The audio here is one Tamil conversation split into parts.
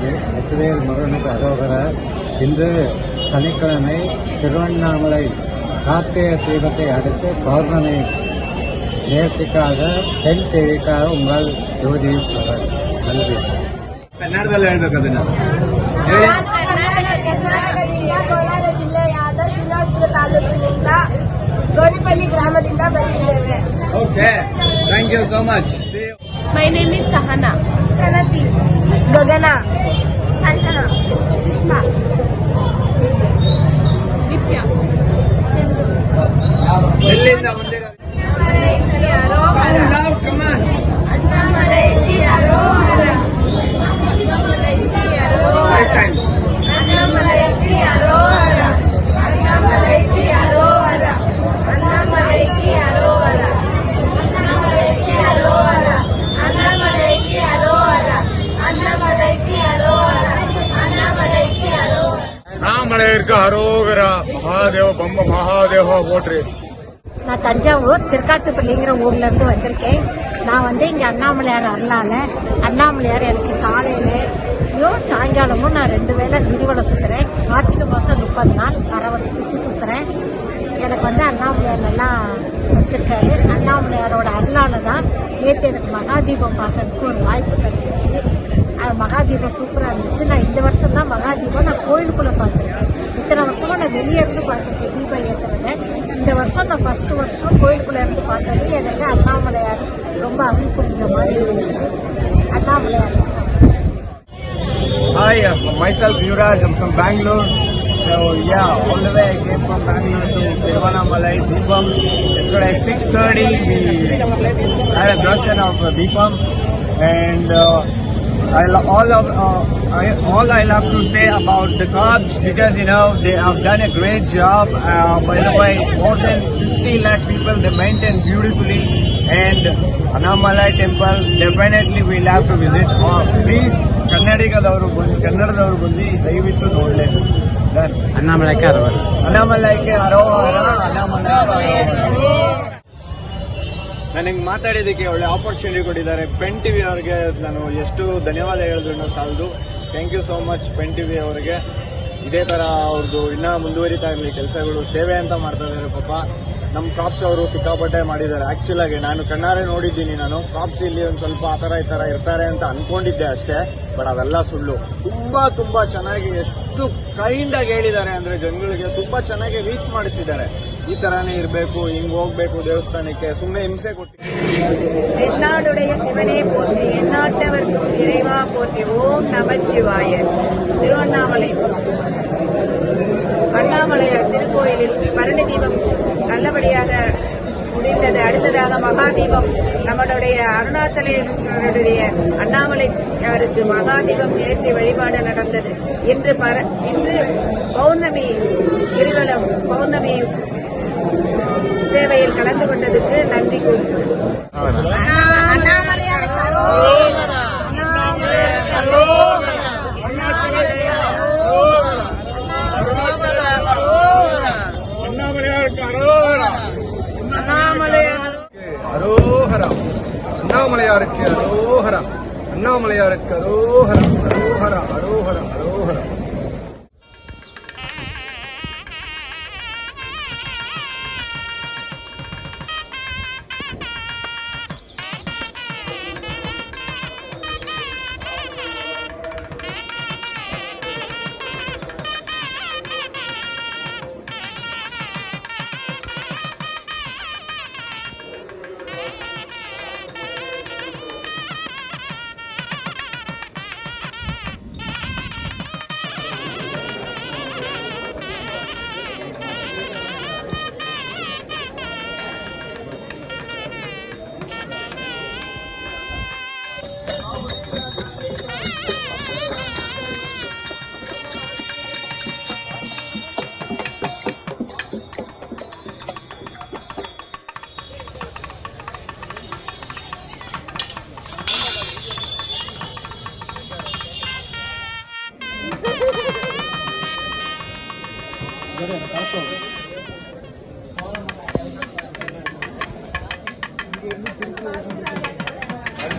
வெற்றிவேல் முருகனுக்கு அரோகர. இன்று சனிக்கிழமை திருவண்ணாமலை கார்த்திகை தீபத்தை அடுத்து பௌர்ணமி நிகழ்ச்சிக்காக பெண் டிவிக்காக உங்கள் ஜோதீஸ்வரர். நன்றி. ಕನ್ನಡದಲ್ಲಿ ಹೇಳ್ಬೇಕದನ್ನ. ಕೋಲಾರ ಜಿಲ್ಲೆಯಾದ ಶ್ರೀನಿವಾಸಪುರ ತಾಲೂಕಿನಿಂದ ಗೌರಿಪಲ್ಲಿ ಗ್ರಾಮದಿಂದ ಬಂದಿದ್ದೇವೆ. Okay, thank you so much. My name is Sahana. Kanathi, Gagana, Sanjana, Sushma, Nitya, Chandu. ಎಲ್ಲಿಂದ ಬಂದಿರೋದು? அண்ணாமலையிற்கு அரோகரா. மகாதேவ பம்ப மகாதேவா போற்றி. நான் தஞ்சாவூர் திருக்காட்டுப்பள்ளிங்கிற ஊர்ல இருந்து வந்திருக்கேன். நான் இங்க அண்ணாமலையார் அருளால அண்ணாமலையார் எனக்கு காலையிலையும் சாயங்காலமும் நான் 2 வேளை கிரிவலம் சுத்துறேன். கார்த்திகை மாசம் 30 நாள் 60 சுத்தி சுத்துறேன். எனக்கு அண்ணாமலையார் நல்லா வச்சிருக்காரு. அண்ணாமலையாரோட அருளால தான் நேற்று எனக்கு மகாதீபம் பார்க்கறதுக்கு ஒரு வாய்ப்பு கிடைச்சிச்சு. மகாதீபம் சூப்பராக இருந்துச்சு. நான் இந்த வருஷம் தான் மகாதீபம் நான் கோயிலுக்குள்ளே பார்த்துருக்கேன். இத்தனை வருஷமா நான் வெளியே இருந்து பார்த்துருக்கேன் தீபம் ஏற்றுறத. இந்த வருஷம் நான் ஃபர்ஸ்ட் வருஷம் கோயிலுக்குள்ளே இருந்து பார்த்தது எனக்கு அண்ணாமலையார் ரொம்ப அருள் புரிஞ்ச மாதிரி இருந்துச்சு. Annamalaiyar. Hi, myself Yuvraj. I'm from Bangalore. So yeah, all the way I came from Bangalore to Tiruvannamalai Deepam. Yesterday 6:30 we had a darshan of Deepam, and all I'll have to say about the cops, because they have done a great job. By the way, more than 50 lakh people they maintain beautifully, and Annamalai temple definitely we'll have to visit. Please, ಕನ್ನಡದವರು ಬಂದು ದಯವಿಟ್ಟು ನೋಡಲೇಬೇಕು. ಅಣ್ಣಾಮಲೈಗೆ ಅರೋಗರ. ಅಣ್ಣಾಮಲೈಗೆ ಅರೋಗರ. ನನಗೆ ಮಾತಾಡೋದಕ್ಕೆ ಒಳ್ಳೆ ಆಪರ್ಚುನಿಟಿ ಕೊಟ್ಟಿದ್ದಾರೆ ಪೆನ್ ಟಿವಿ ಅವರಿಗೆ. ನಾನು ಎಷ್ಟು ಧನ್ಯವಾದ ಹೇಳಿದ್ರು ಸಾಲದು. Thank you so much Pen TV ಅವರಿಗೆ. ಇದೇ ಥರ ಅವ್ರದ್ದು ಇನ್ನೂ ಮುಂದುವರಿತಾ ಇರಲಿ ಕೆಲಸಗಳು. ಸೇವೆ ಅಂತ ಮಾಡ್ತಾ ಇದ್ದಾರೆ ಪಾಪ. ನಮ್ಮ ಕಾಪ್ಸ್ ಅವರು ಸಿಕ್ಕಾಪಟ್ಟೆ ಮಾಡಿದ್ದಾರೆ. ಆ್ಯಕ್ಚುಲ್ ಆಗಿ ನಾನು ಕಣ್ಣಾರೆ ನೋಡಿದ್ದೀನಿ. ನಾನು ಕಾಪ್ಸ್ ಇಲ್ಲಿ ಒಂದು ಸ್ವಲ್ಪ ಆ ಥರ ಈ ಥರ ಇರ್ತಾರೆ ಅಂತ ಅಂದ್ಕೊಂಡಿದ್ದೆ ಅಷ್ಟೇ. ಬಟ್ ಅವೆಲ್ಲ ಸುಳ್ಳು. ತುಂಬ ಚೆನ್ನಾಗಿ ಎಷ್ಟು ಕೈಂಡಾಗಿ ಹೇಳಿದ್ದಾರೆ ಅಂದರೆ ಜನಗಳಿಗೆ ತುಂಬ ಚೆನ್ನಾಗಿ ರೀಚ್ ಮಾಡಿಸಿದ್ದಾರೆ. ಈ ಥರನೇ ಇರಬೇಕು, ಹಿಂಗೆ ಹೋಗ್ಬೇಕು ದೇವಸ್ಥಾನಕ್ಕೆ, ಸುಮ್ಮನೆ ಹಿಂಸೆ ಕೊಟ್ಟು. என்னாடுடைய சிவனே போற்றி, எந்நாட்டவர்க்கும் இறைவா போற்றி. ஓம் நம சிவாய. திருவண்ணாமலை அண்ணாமலையார் திருக்கோயிலில் பரணி தீபம் நல்லபடியாக முடிந்தது. அடுத்ததாக மகாதீபம் நம்மளுடைய அருணாச்சலேஸ்வரருடைய அண்ணாமலை அவருக்கு மகாதீபம் ஏற்றி வழிபாடு நடந்தது. இன்று பௌர்ணமி கிரிவலம் பௌர்ணமி சேவையில் கலந்து கொண்டதுக்கு நன்றி கூறுகிறேன். அரோகரா. அண்ணாமலையாருக்கு அரோகரா. அண்ணாமலையாருக்கு அரோகரா. அரோகரா அரோகரா அரோகரா.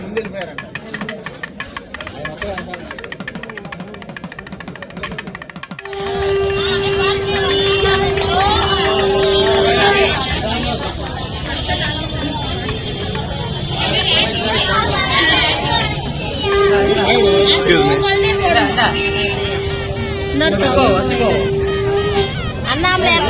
ಮುಂದಿನ அண்ணாமலையார்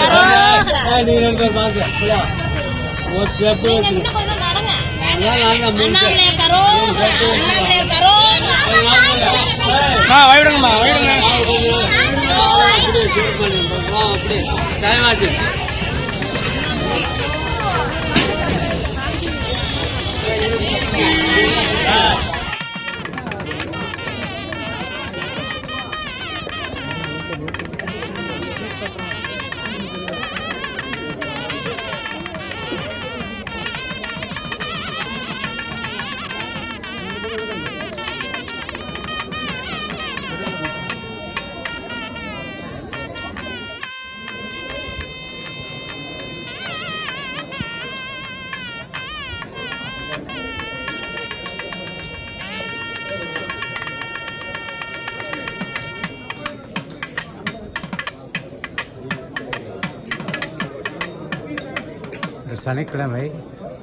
சனிக்கிழமை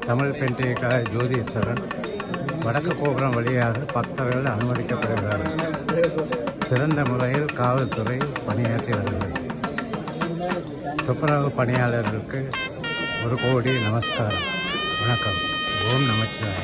தமிழ் பெண்டிகை ஜோதீஸ்வரன் வடக்கு கோபுரம் வழியாக பக்தர்கள் அனுமதிக்கப்படுகிறார்கள். சிறந்த முறையில் காவல்துறை பணியாற்றி வருகிறது. துப்புரவு பணியாளர்களுக்கு 1 கோடி நமஸ்காரம். வணக்கம். ஓம் நமச்சிவாய.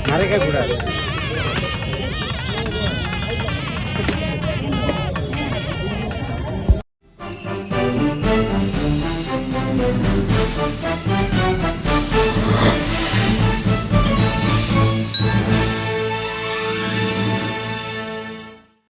மறைக்கக்கூடாது.